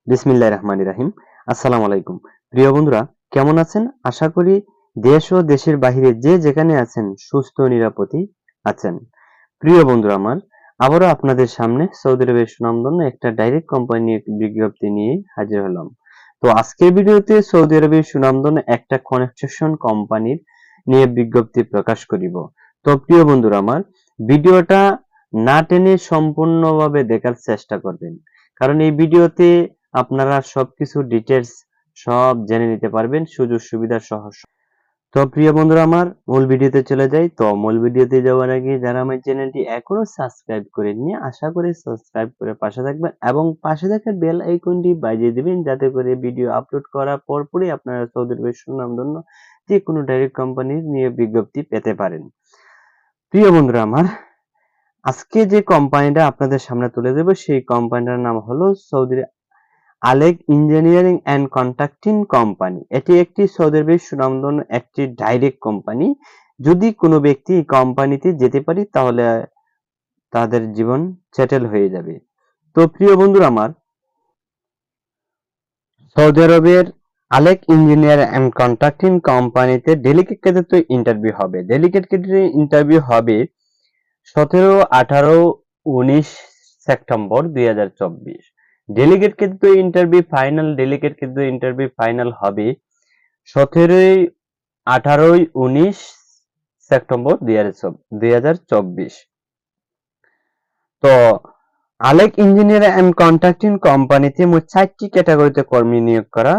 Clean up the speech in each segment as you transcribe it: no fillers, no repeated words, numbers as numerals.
বিসমিল্লাহির রহমানির রহিম। আসসালামু আলাইকুম। প্রিয় বন্ধুরা, কেমন আছেন? আশা করি দেশ ও দেশের বাহিরে যে যেখানে আছেন সুস্থ ও নিরাপদেই আছেন। প্রিয় বন্ধুরা আমার, আবারও আপনাদের সামনে সৌদি আরবের সুনামধন্য একটা ডাইরেক্ট কোম্পানি বিজ্ঞপ্তি নিয়ে হাজির হলাম। তো আজকের ভিডিওতে সৌদি আরবের সুনামধন্য একটা কনস্ট্রাকশন কোম্পানির নিয়ে বিজ্ঞপ্তি প্রকাশ করিব। তো প্রিয় বন্ধুরা আমার, ভিডিওটা না টেনে সম্পূর্ণভাবে দেখার চেষ্টা করবেন, কারণ এই ভিডিওতে আপনারা সবকিছু ডিটেলস সব জেনে নিতে পারবেন সুযোগ সুবিধা সহ। তো প্রিয় বন্ধুরা আমার, মূল ভিডিওতে চলে যাই। তো মূল ভিডিওতে যাওয়ার আগে যারা আমার চ্যানেলটি এখনো সাবস্ক্রাইব করেননি, আশা করি সাবস্ক্রাইব করে পাশে থাকবেন এবং পাশে থাকা বেল আইকনটি বাজিয়ে দিবেন, যাতে করে ভিডিও আপলোড করার পরপরই আপনারা সৌদি আরবের সুনামধন্য যে কোনো ডাইরেক্ট কোম্পানির নিয়ে বিজ্ঞপ্তি পেতে পারেন। প্রিয় বন্ধুরা আমার, আজকে যে কোম্পানিটা আপনাদের সামনে তুলে দেব সেই কোম্পানিটার নাম হলো Saudi Alek engineering and contracting company. এটি একটি সৌদি আরবের সুনামধন্য একটি ডাইরেক্ট কোম্পানি। যদি কোনো ব্যক্তি এই কোম্পানিতে যেতে পারে তাহলে তাদের জীবন সেটেল হয়ে যাবে। তো প্রিয় বন্ধুরা আমার, সৌদি আরবের আলেক ইঞ্জিনিয়ার অ্যান্ড কন্ট্রাক্টিং কোম্পানিতে ডেলিগেট ক্যাডার ইন্টারভিউ হবে। ডেলিগেট ক্যাডার ইন্টারভিউ হবে 17, 18, 19 সেপ্টেম্বর 2024। ডেলিগেট কিন্তু ইন্টারভিউ ফাইনাল হবে 17, 18, 19 সেপ্টেম্বর 2024। তো আলেক ইঞ্জিনিয়ার অ্যান্ড কন্ট্রাক্টিং কোম্পানিতে মোট 4টি ক্যাটাগরিতে কর্মী নিয়োগ করা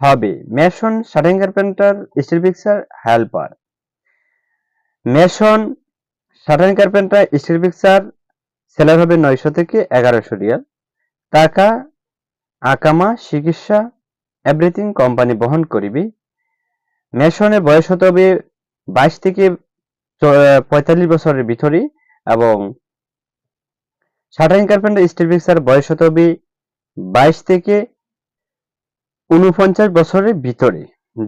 হবে। Mason, shuttering carpenter, still fixer, helper. Mason, shuttering carpenter, still fixer salary হবে 900 থেকে 1100 রিয়াল। টাকা, আকামা, চিকিৎসা এভরিথিং কোম্পানি বহন করিবে। মেশনের বয়স হতে হবে 22 থেকে 45 বছরের ভিতরে এবং শাটারিং কার্পেন্টার স্টিল ফিক্সার বয়স হতে হবে 22 থেকে 49 বছরের ভিতরে।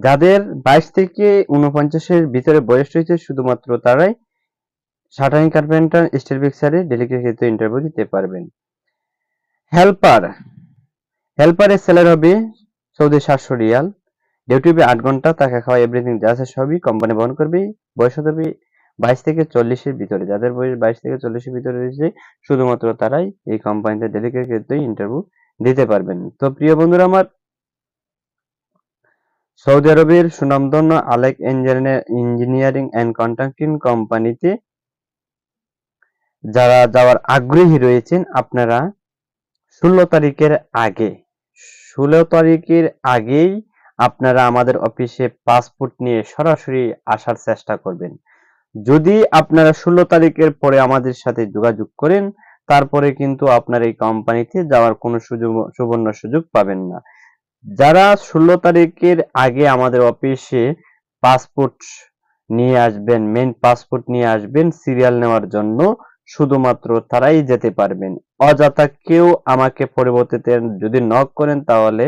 যাদের 22 থেকে 49-এর ভিতরে বয়স রয়েছে শুধুমাত্র তারাই শাটারিং কার্পেন্টার স্টিল ফিক্সারে ডেলিগেট ইন্টারভিউ দিতে পারবেন। হেল্পারের স্যালারি হবে সৌদি 700 রিয়াল। ডিউটি হবে 8 ঘন্টা, টাকা খাওয়া এভরিথিং যা আছে সবই কোম্পানি বহন করবে। বয়স হতে হবে 22 থেকে 40-এর ভিতরে। যাদের বয়স 22 থেকে 40-এর ভিতরে রয়েছে শুধুমাত্র তারাই এই কোম্পানিতে ডেলিগেট ইন্টারভিউ দিতে পারবেন। তো প্রিয় বন্ধুরা আমার, সৌদি আরবের সুনামধন্য আলেক ইঞ্জিনিয়ারিং অ্যান্ড কন্ট্রাক্টিং কোম্পানিতে যারা যাওয়ার আগ্রহী রয়েছেন, আপনারা 16 তারিখের আগে 16 তারিখের আগেই আপনারা আমাদের অফিসে পাসপোর্ট নিয়ে সরাসরি আসার চেষ্টা করবেন। যদি আপনারা 16 তারিখের পরে আমাদের সাথে যোগাযোগ করেন, তারপরে কিন্তু আপনার এই কোম্পানিতে যাওয়ার কোনো সুবর্ণ সুযোগ পাবেন না। যারা 16 তারিখের আগে আমাদের অফিসে পাসপোর্ট নিয়ে আসবেন, মেইন পাসপোর্ট নিয়ে আসবেন সিরিয়াল নেওয়ার জন্য, শুধুমাত্র তারাই যেতে পারবেন। অযথা কেউ আমাকে পরবর্তীতে যদি নক করেন তাহলে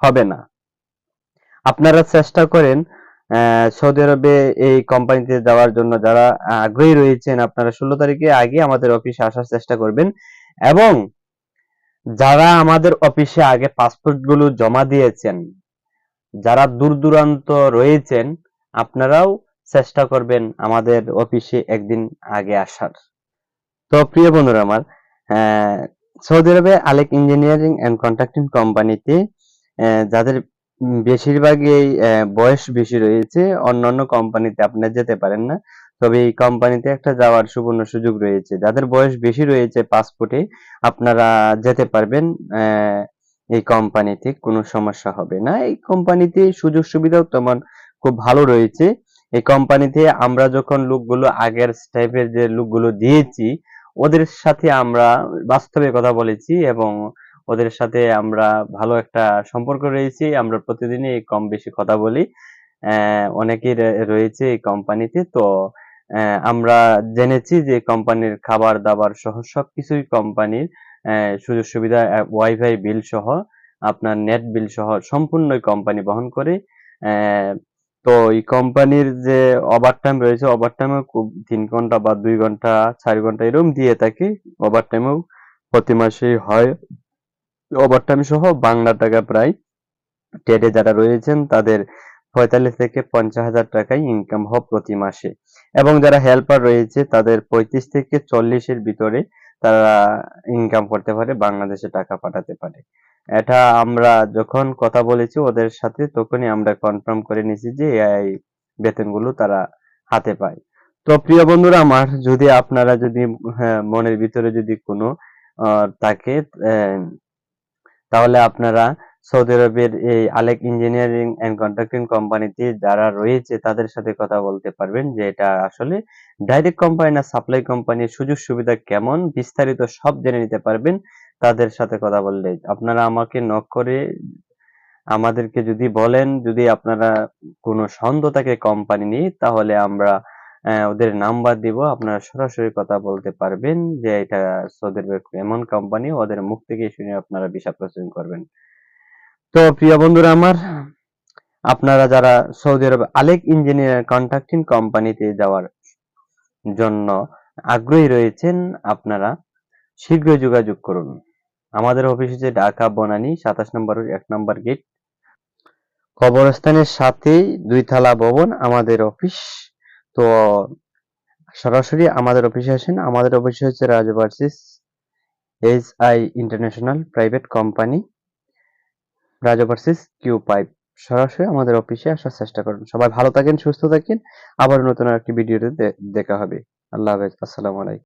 হবে না। আপনারা চেষ্টা করেন সৌদি আরবে এই কোম্পানিতে যাওয়ার জন্য। যারা আগ্রহী রয়েছেন আপনারা 16 তারিখে আগে আমাদের অফিসে আসার চেষ্টা করবেন এবং যারা আমাদের অফিসে আগে পাসপোর্ট গুলো জমা দিয়েছেন, যারা দূর দূরান্ত রয়েছেন, আপনারাও চেষ্টা করবেন আমাদের অফিসে একদিন আগে আসার। তো প্রিয় বন্ধুরা আমার, সৌদি আরবে আলেক ইঞ্জিনিয়ারিং অ্যান্ড কন্ট্রাক্টিং কোম্পানিতে যাদের বেশিরভাগই বয়স বেশি রয়েছে, অন্যান্য কোম্পানিতে আপনারা যেতে পারেন না, তবে এই কোম্পানিতে একটা যাওয়ার সুবর্ণ সুযোগ রয়েছে। যাদের বয়স বেশি রয়েছে পাসপোর্টে, আপনারা যেতে পারবেন। এই কোম্পানিতে কোনো সমস্যা হবে না। এই কোম্পানিতে সুযোগ সুবিধাও তেমন খুব ভালো রয়েছে। এই কোম্পানিতে আমরা যখন লোকগুলো আগের টাইপের যে লোকগুলো দিয়েছি, ওদের সাথে আমরা বাস্তবে কথা বলেছি এবং ওদের সাথে আমরা ভালো একটা সম্পর্ক রয়েছে। আমরা প্রতিদিনই কম বেশি কথা বলি। অনেকেই রয়েছে এই কোম্পানিতে। তো আমরা জেনেছি যে কোম্পানির খাবার দাবার সহ সবকিছুই কোম্পানির সুযোগ সুবিধা, ওয়াইফাই বিল সহ আপনার নেট বিল সহ সম্পূর্ণই কোম্পানি বহন করে। তো এই কোম্পানির যে ওভারটাইম রয়েছে, ওভারটাইমও খুব 3 ঘন্টা বা 2 ঘন্টা 4 ঘন্টা এরকম দিয়ে থাকে। ওভারটাইমও প্রতি মাসেই হয়। ওভারটাইম সহ বাংলা টাকা প্রায় ট্রেডে যারা রয়েছেন তাদের ৪৫ থেকে ৫০,০০০ টাকাই ইনকাম হয় প্রতি মাসে, এবং যারা হেল্পার রয়েছে তাদের ৩৫ থেকে ৪০ এর ভিতরে তারা ইনকাম করতে পারে, বাংলাদেশে টাকা পাঠাতে পারে। এটা আমরা যখন কথা বলেছি ওদের সাথে তখনই আমরা কনফার্ম করে নিয়েছি যে এই বেতনগুলো তারা হাতে পায়। তো প্রিয় বন্ধুরা আমার, যদি আপনারা যদি মনের ভিতরে যদি কোনো থাকে, আহ, তাহলে আপনারা সৌদি আরবের এই আলেক ইঞ্জিনিয়ারিং এন্ড কন্ট্রাক্টিং কোম্পানিতে যারা রয়েছে তাদের সাথে কথা বলতে পারবেন যে এটা আসলে ডাইরেক্ট কোম্পানি না সাপ্লাই কোম্পানির সুযোগ সুবিধা কেমন বিস্তারিত সব জেনে নিতে পারবেন তাদের সাথে কথা বললে। আপনারা আমাকে নক করে আমাদেরকে যদি বলেন, যদি আপনারা কোনো সন্দেহ থাকে কোম্পানি নিয়ে, তাহলে আমরা ওদের নাম্বার দিব, আপনারা সরাসরি কথা বলতে পারবেন যে এটা সৌদি আরবের এমন কোম্পানি, ওদের মুখ থেকে শুনে আপনারা ভিসা প্রসেসিং করবেন। তো প্রিয় বন্ধুরা আমার, আপনারা যারা সৌদি আরব আলেক ইঞ্জিনিয়ার কন্ট্রাক্টিং কোম্পানিতে যাওয়ার জন্য আগ্রহী রয়েছেন, আপনারা শীঘ্রই যোগাযোগ করুন। আমাদের অফিস হচ্ছে ঢাকা বনানী ২৭ নম্বর ১ নম্বর গেট, কবরস্থানের সাথেই ২ তলা ভবন আমাদের অফিস। তো সরাসরি আমাদের অফিসে আসেন। আমাদের অফিস হচ্ছে Raj versus HI international private company, Raj versus কিউ5। সরাসরি আমাদের অফিসে আসার চেষ্টা করুন। সবাই ভালো থাকেন, সুস্থ থাকেন। আবার নতুন আরেকটি ভিডিওতে দেখা হবে। আল্লাহ হাফেজ। আসসালামু আলাইকুম।